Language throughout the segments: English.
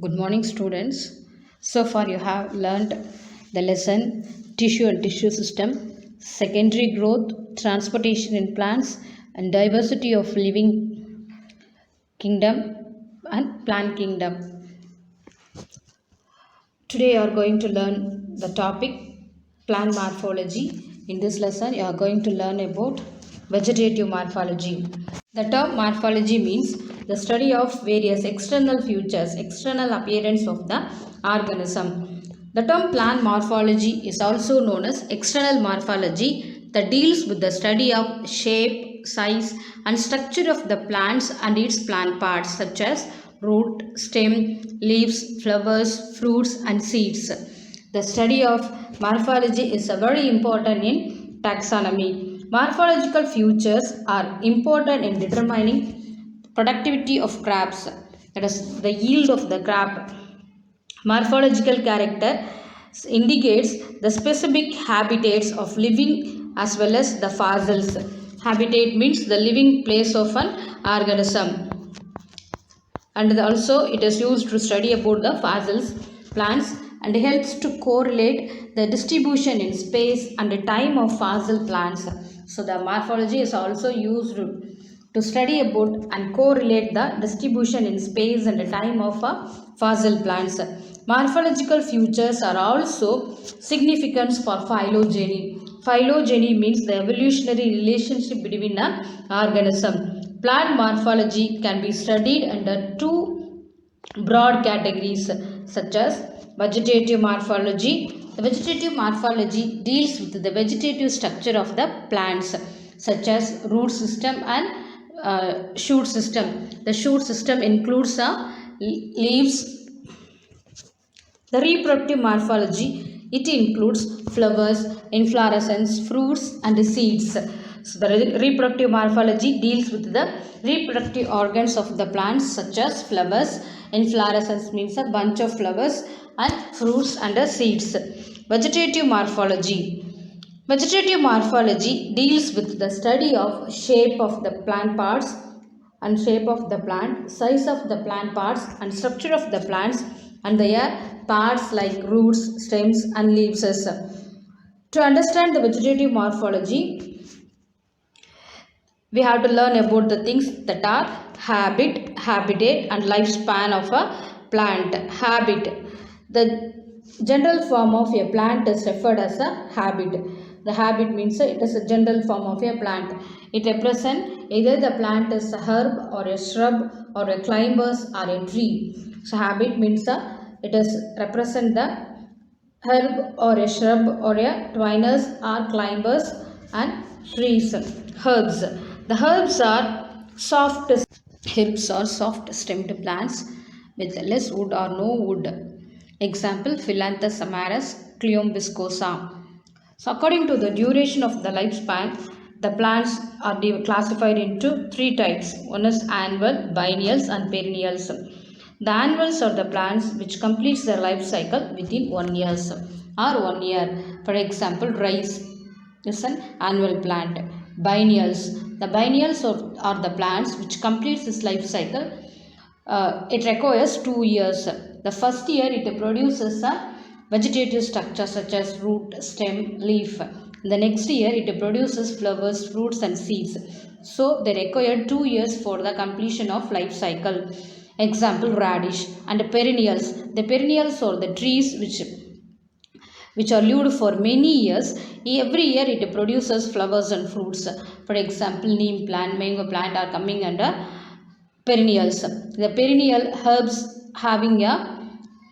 Good morning, students. So far, you have learned the lesson tissue and tissue system, secondary growth, transportation in plants, and diversity of living kingdom and plant kingdom. Today, you are going to learn the topic plant morphology. In this lesson, you are going to learn about vegetative morphology. The term morphology means the study of various external features, external appearance of the organism. The term plant morphology is also known as external morphology that deals with the study of shape, size and structure of the plants and its plant parts such as root, stem, leaves, flowers, fruits and seeds. The study of morphology is very important in taxonomy. Morphological features are important in determining productivity of crops, that is the yield of the crop. Morphological character indicates the specific habitats of living as well as the fossils. Habitat means the living place of an organism. And also it is used to study about the fossils, plants and helps to correlate the distribution in space and the time of fossil plants. So the morphology is also used to study about and correlate the distribution in space and the time of fossil plants. Morphological features are also significant for phylogeny. Phylogeny means the evolutionary relationship between an organism. Plant morphology can be studied under two broad categories such as vegetative morphology. The vegetative morphology deals with the vegetative structure of the plants such as root system and shoot system. The shoot system includes leaves. The reproductive morphology, it includes flowers, inflorescence, fruits and seeds. So the reproductive morphology deals with the reproductive organs of the plants such as flowers. Inflorescence means a bunch of flowers and fruits and seeds. Vegetative morphology. Vegetative morphology deals with the study of shape of the plant parts and shape of the plant, size of the plant parts and structure of the plants and their parts like roots, stems and leaves. To understand the vegetative morphology, we have to learn about the things that are habit, habitat and lifespan of a plant. Habit. The general form of a plant is referred as a habit. The habit means it is a general form of a plant. It represents either the plant is a herb or a shrub or a climbers or a tree. So habit means it is represent the herb or a shrub or a twiners or climbers and trees. Herbs. The herbs are soft stemmed plants with less wood or no wood. Example Phyllanthus amaris, Clium viscosa. So according to the duration of the lifespan, the plants are classified into three types. One is annual, biennials and perennials. The annuals are the plants which completes their life cycle within 1 year or 1 year. For example, rice is an annual plant. Biennials. The biennials are the plants which completes its life cycle. It requires 2 years. The first year it produces a vegetative structure such as root, stem, leaf. The next year it produces flowers, fruits and seeds. So they require 2 years for the completion of life cycle. Example radish. And perennials. The perennials are the trees which are lived for many years. Every year it produces flowers and fruits. For example, neem plant, mango plant are coming under perennials. The perennial herbs having a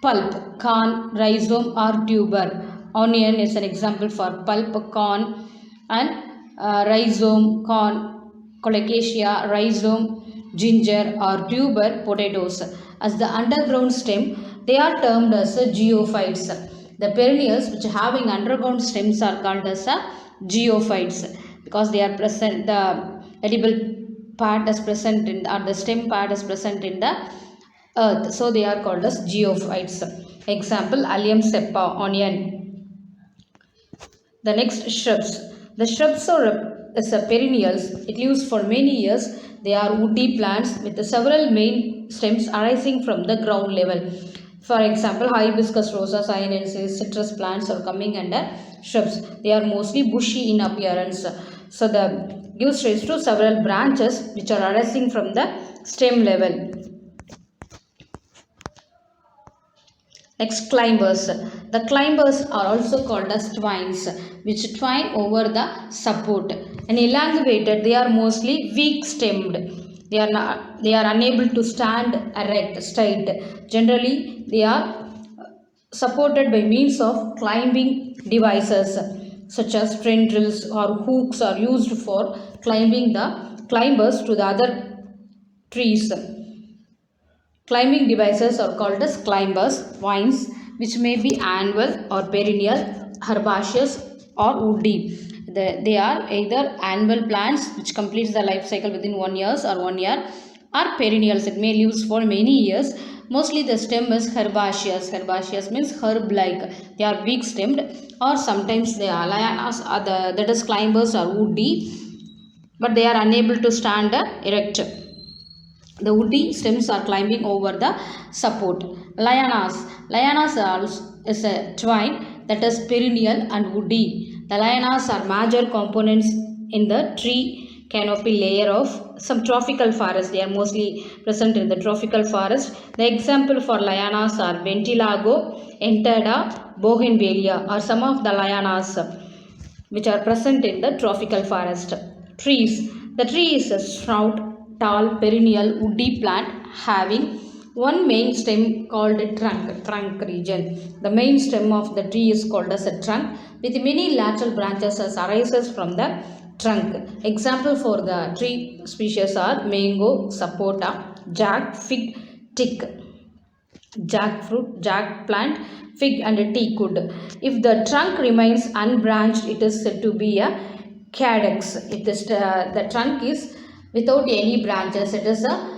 pulp, corn, rhizome or tuber. Onion is an example for pulp, corn and rhizome, corn, colocasia, rhizome, ginger or tuber, potatoes. As the underground stem, they are termed as geophytes. The perennials which are having underground stems are called as geophytes because they are present, the edible part is present in or the stem part is present in the earth, so they are called as geophytes. Example allium cepa, onion. The next shrubs. The shrubs is a perennials. It lives for many years. They are woody plants with several main stems arising from the ground level. For example, hibiscus, rosa, sinensis, citrus plants are coming under shrubs. They are mostly bushy in appearance. So the gives rise to several branches which are arising from the stem level. Next, climbers. The climbers are also called as twines, which twine over the support. And elongated, they are mostly weak-stemmed. They are unable to stand erect, straight. Generally, they are supported by means of climbing devices such as tendrils or hooks are used for climbing the climbers to the other trees. Climbing devices are called as climbers, vines, which may be annual or perennial, herbaceous or woody. They are either annual plants which completes the life cycle within 1 year or 1 year, or perennials. It may live for many years. Mostly the stem is herbaceous. Herbaceous means herb-like. They are weak-stemmed, or sometimes they are lianas, that is climbers or woody, but they are unable to stand erect. The woody stems are climbing over the support. Lianas. Is a twine that is perennial and woody. The lianas are major components in the tree canopy layer of some tropical forest. They are mostly present in the tropical forest. The example for lianas are Ventilago, Entada, Bougainvillea are some of the lianas which are present in the tropical forest. Trees. The tree is a stout, tall, perennial, woody plant having one main stem called a trunk region. The main stem of the tree is called as a trunk with many lateral branches as arises from the trunk. Example for the tree species are mango, sapota, jack, fig, teak, jackfruit, jack plant, fig and a teak wood. If the trunk remains unbranched, it is said to be a cadex. If the trunk is without any branches, it is a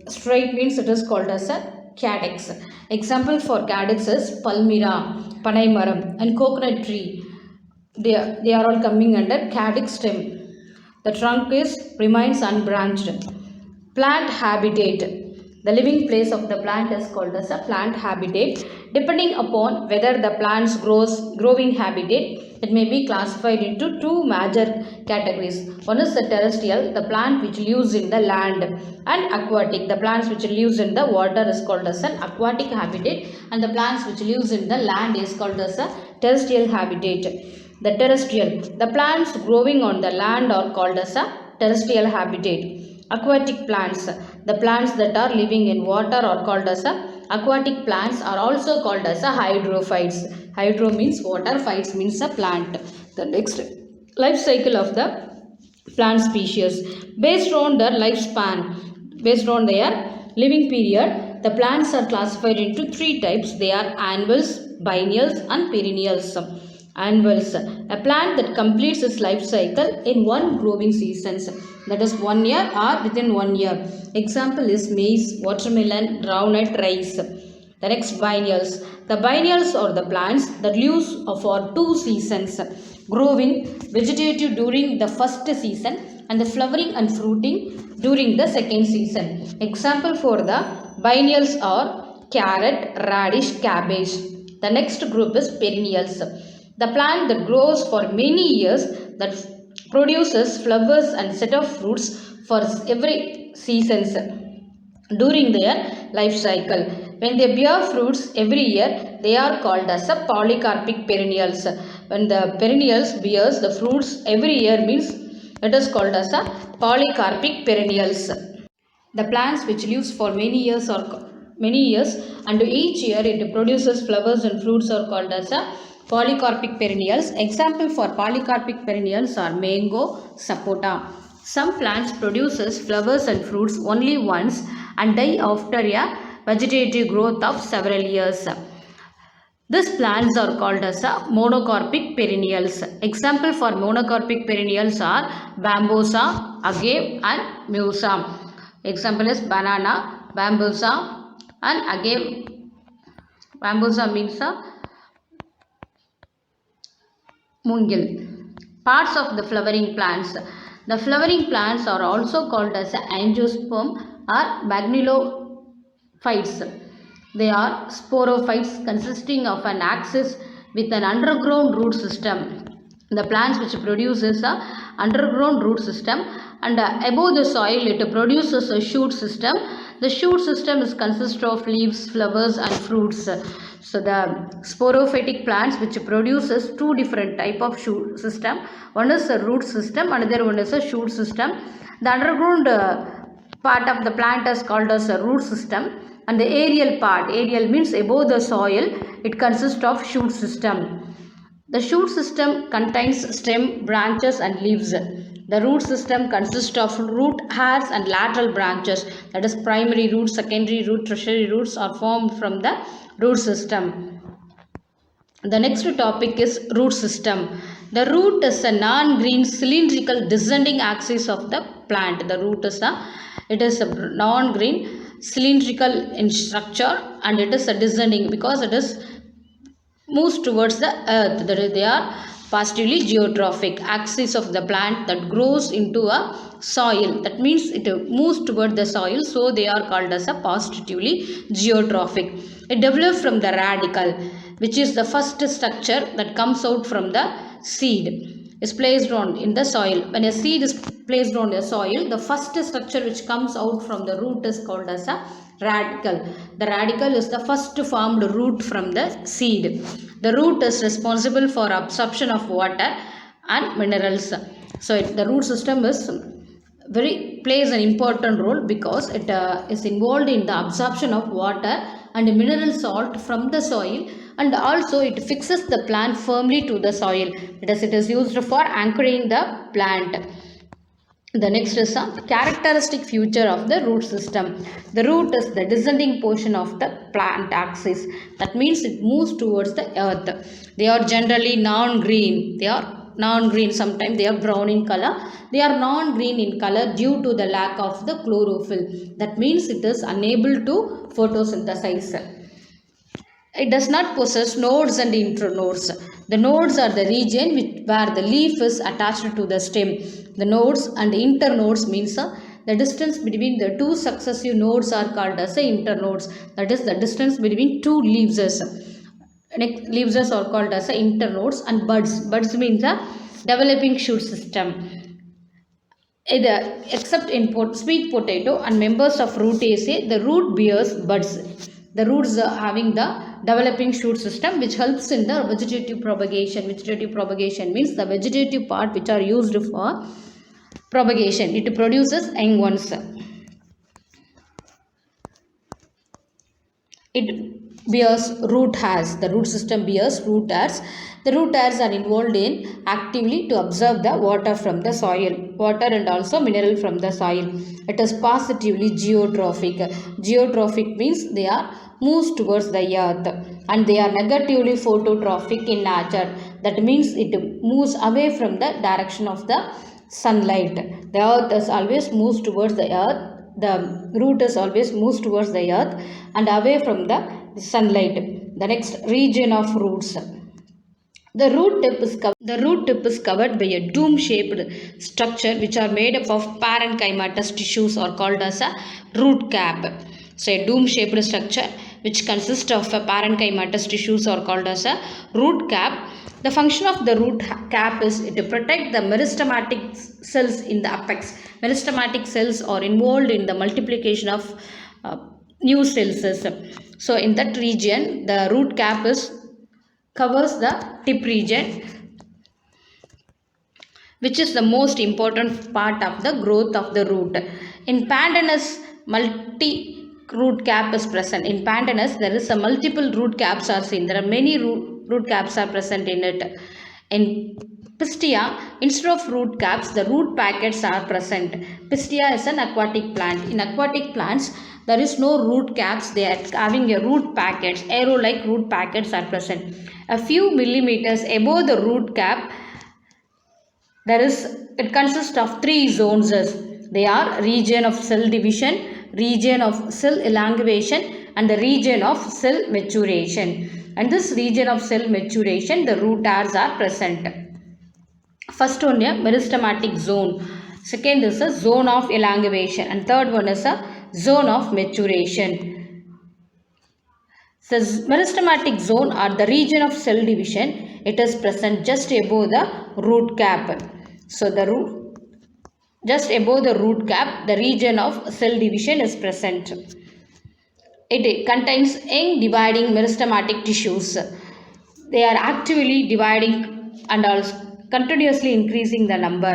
straight means it is called as a cadex. Example for cadex is palmyra, panaimaram and coconut tree. They are all coming under cadex stem. The trunk remains unbranched. Plant habitat. The living place of the plant is called as a plant habitat. Depending upon whether the plant's growing habitat, it may be classified into two major categories. One is the terrestrial, the plant which lives in the land, and aquatic, the plants which lives in the water is called as an aquatic habitat, and the plants which lives in the land is called as a terrestrial habitat. The terrestrial, the plants growing on the land are called as a terrestrial habitat. Aquatic plants, the plants that are living in water are called as aquatic plants are also called as hydrophytes. Hydro means water, phytes means a plant. The next life cycle of the plant species based on their lifespan, based on their living period, the plants are classified into three types. They are annuals, biennials and perennials. Annuals, a plant that completes its life cycle in one growing season, that is 1 year or within 1 year. Example is maize, watermelon, groundnut, rice. The next, biennials. The biennials are the plants that live for 2 seasons, growing vegetative during the first season and the flowering and fruiting during the second season. Example for the biennials are carrot, radish, cabbage. The next group is perennials. The plant that grows for many years, that produces flowers and set of fruits for every seasons during their life cycle. When they bear fruits every year, they are called as a polycarpic perennials. When the perennials bears the fruits every year means it is called as a polycarpic perennials. The plants which lives for many years and each year it produces flowers and fruits are called as a polycarpic perennials. Example for polycarpic perennials are mango, sapota. Some plants produces flowers and fruits only once and die after a vegetative growth of several years. These plants are called as monocarpic perennials. Example for monocarpic perennials are bambusa, agave and musa. Example is banana, bambusa and agave. Bambusa means mungil. Parts of the flowering plants. The flowering plants are also called as angiosperm or magnolophytes. They are sporophytes consisting of an axis with an underground root system. The plants which produces a underground root system, and above the soil it produces a shoot system. The shoot system is consist of leaves, flowers and fruits. So the sporophytic plants which produces two different type of shoot system. One is a root system, another one is a shoot system. The underground part of the plant is called as a root system, and the aerial means above the soil, it consists of shoot system. The shoot system contains stem, branches and leaves. The root system consists of root hairs and lateral branches, that is primary roots, secondary root, tertiary roots are formed from the root system. The next topic is root system. The root is a non-green cylindrical descending axis of the plant. The root is a non-green cylindrical in structure, and it is a descending because it is moves towards the earth. That is, they are positively geotrophic axis of the plant that grows into a soil. That means it moves toward the soil, so they are called as a positively geotrophic. It develops from the radicle, which is the first structure that comes out from the seed, is placed on in the soil. When a seed is placed on the soil, the first structure which comes out from the root is called as a radicle. The radicle is the first formed root from the seed. The root is responsible for absorption of water and minerals. So the root system is plays an important role because it is involved in the absorption of water and mineral salt from the soil, and also it fixes the plant firmly to the soil. It is used for anchoring the plant. The next is a characteristic feature of the root system. The root is the descending portion of the plant axis. That means it moves towards the earth. They are generally non-green. Sometimes they are brown in color. They are non-green in color due to the lack of the chlorophyll. That means it is unable to photosynthesize. It does not possess nodes and internodes. The nodes are the region where the leaf is attached to the stem. The nodes and internodes means the distance between the two successive nodes are called as the internodes. That is the distance between two leaves. Leaves are called as the internodes, and buds. Buds means a developing shoot system. Except in sweet potato and members of Rutaceae, the root bears buds. The roots are having the developing shoot system which helps in the vegetative propagation. Vegetative propagation means the vegetative part which are used for propagation. It produces young ones. It bears root hairs. The root system bears root hairs. The root hairs are involved in actively to absorb the water from the soil, water and also mineral from the soil. It is positively geotrophic. Geotrophic means they are moves towards the earth, and they are negatively phototrophic in nature. That means it moves away from the direction of the sunlight. The earth is always moves towards the earth. The root is always moves towards the earth and away from the sunlight. The next, region of roots. The root tip is covered by a dome-shaped structure which are made up of parenchymatous tissues or called as a root cap. So a dome-shaped structure which consists of a parenchymatous tissues or called as a root cap. The function of the root cap is to protect the meristematic cells in the apex. Meristematic cells are involved in the multiplication of new cells. So in that region, the root cap covers the tip region, which is the most important part of the growth of the root. In Pandanus, multi-root cap is present. In Pandanus, there is a multiple root caps are seen. There are many root caps are present in it. In Pistia, instead of root caps, the root packets are present. Pistia is an aquatic plant. In aquatic plants, there is no root caps. They are having a root packets. Arrow-like root packets are present. A few millimeters above the root cap, it consists of three zones. They are region of cell division, region of cell elongation, and the region of cell maturation. And this region of cell maturation, the root hairs are present. First one, a meristematic zone. Second is a zone of elongation, and third one is a zone of maturation. The meristematic zone or the region of cell division, it is present just above the root cap. So the root, just above the root cap, the region of cell division is present. It contains young dividing meristematic tissues. They are actively dividing and also continuously increasing the number.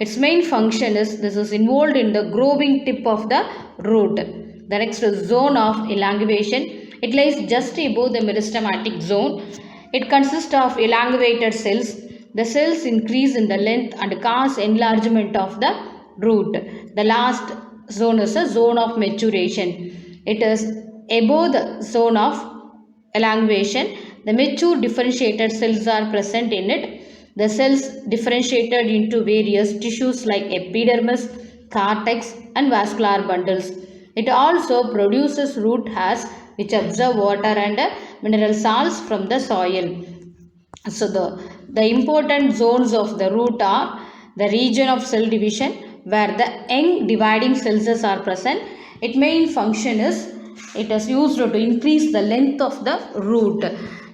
Its main function is this is involved in the growing tip of the root. The next is zone of elongation. It lies just above the meristematic zone. It consists of elongated cells. The cells increase in the length and cause enlargement of the root. The last zone is a zone of maturation. It is above the zone of elongation. The mature differentiated cells are present in it. The cells differentiated into various tissues like epidermis, cortex and vascular bundles. It also produces root hairs which absorb water and mineral salts from the soil. So the important zones of the root are the region of cell division where the young dividing cells are present. Its main function is it is used to increase the length of the root.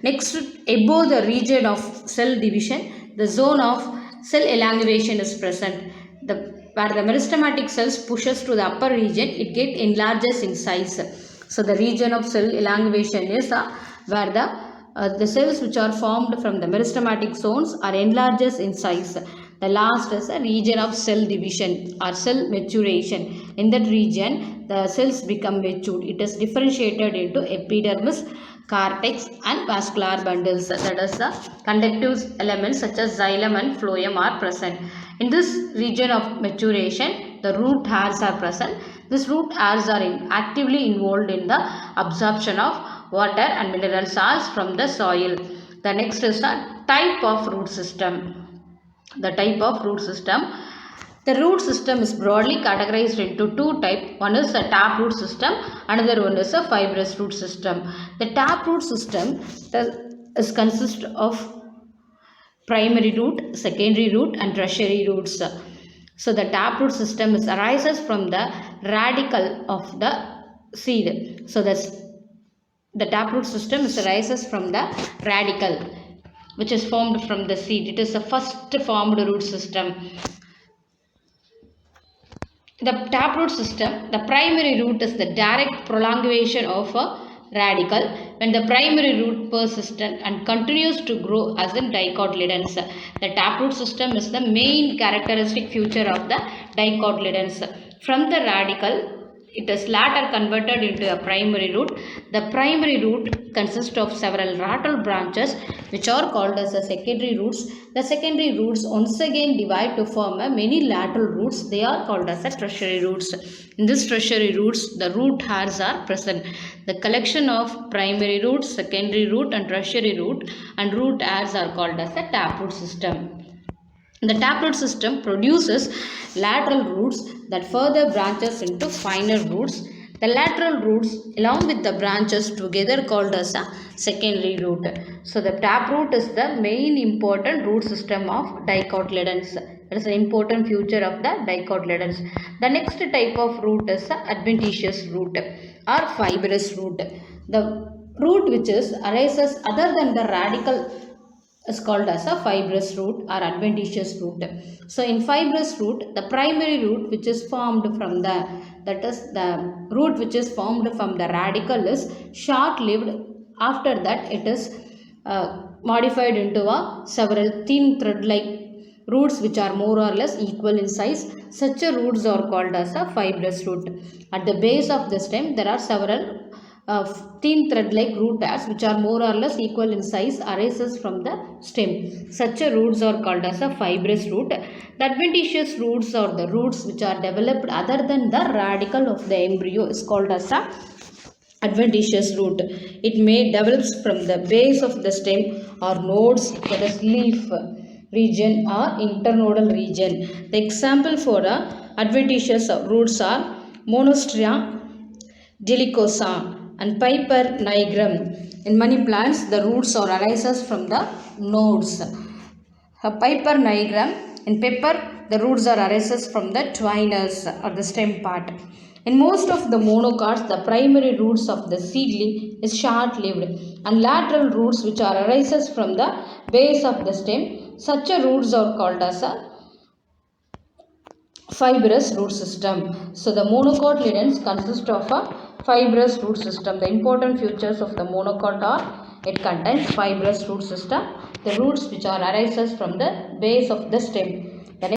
Next, above the region of cell division, the zone of cell elongation is present. Where the meristematic cells pushes to the upper region, it gets enlarges in size. So the region of cell elongation is where the cells which are formed from the meristematic zones are enlarges in size. The last is a region of cell division or cell maturation. In that region, the cells become matured. It is differentiated into epidermis, cortex and vascular bundles. That is the conductive elements such as xylem and phloem are present. In this region of maturation, the root hairs are present. These root hairs are actively involved in the absorption of water and mineral salts from the soil. The next is a type of root system. The type of root system. The root system is broadly categorized into two types. One is a taproot system, another one is a fibrous root system. The taproot system is consist of primary root, secondary root and tertiary roots. So the taproot system arises from the radical of the seed. So the taproot system arises from the radical which is formed from the seed. It is the first formed root system. The taproot system, the primary root is the direct prolongation of a radical when the primary root persists and continues to grow as in dicotyledons. The taproot system is the main characteristic feature of the dicotyledons. From the radical, it is later converted into a primary root. The primary root consists of several lateral branches which are called as the secondary roots. The secondary roots once again divide to form many lateral roots. They are called as the tertiary roots. In this tertiary roots, the root hairs are present. The collection of primary root, secondary root and tertiary root and root hairs are called as the taproot system. The taproot system produces lateral roots that further branches into finer roots. The lateral roots along with the branches together called as a secondary root. So the taproot is the main important root system of dicotyledons. It is an important feature of the dicotyledons. The next type of root is the adventitious root or fibrous root. The root which arises other than the radical is called as a fibrous root or adventitious root. So in fibrous root, the primary root which is formed from the root which is formed from the radical is short-lived. After that, it is modified into several thin thread-like roots which are more or less equal in size. Such roots are called as a fibrous root. At the base of the stem, there are several thin thread-like root hairs which are more or less equal in size arises from the stem. Such roots are called as a fibrous root. The adventitious roots or the roots which are developed other than the radical of the embryo is called as a adventitious root. It may develop from the base of the stem or nodes, that is leaf region or internodal region. The example for adventitious roots are Monastera delicosa and Piper nigrum. In many plants, the roots arises from the nodes. Piper nigrum in pepper the roots are arises from the twinners or the stem part. In most of the monocots, the primary roots of the seedling is short-lived and lateral roots which are arises from the base of the stem. Such a roots are called as a fibrous root system. So the monocotyledons consist of a fibrous root system. The important features of the monocot are it contains fibrous root system, the roots which are arises from the base of the stem.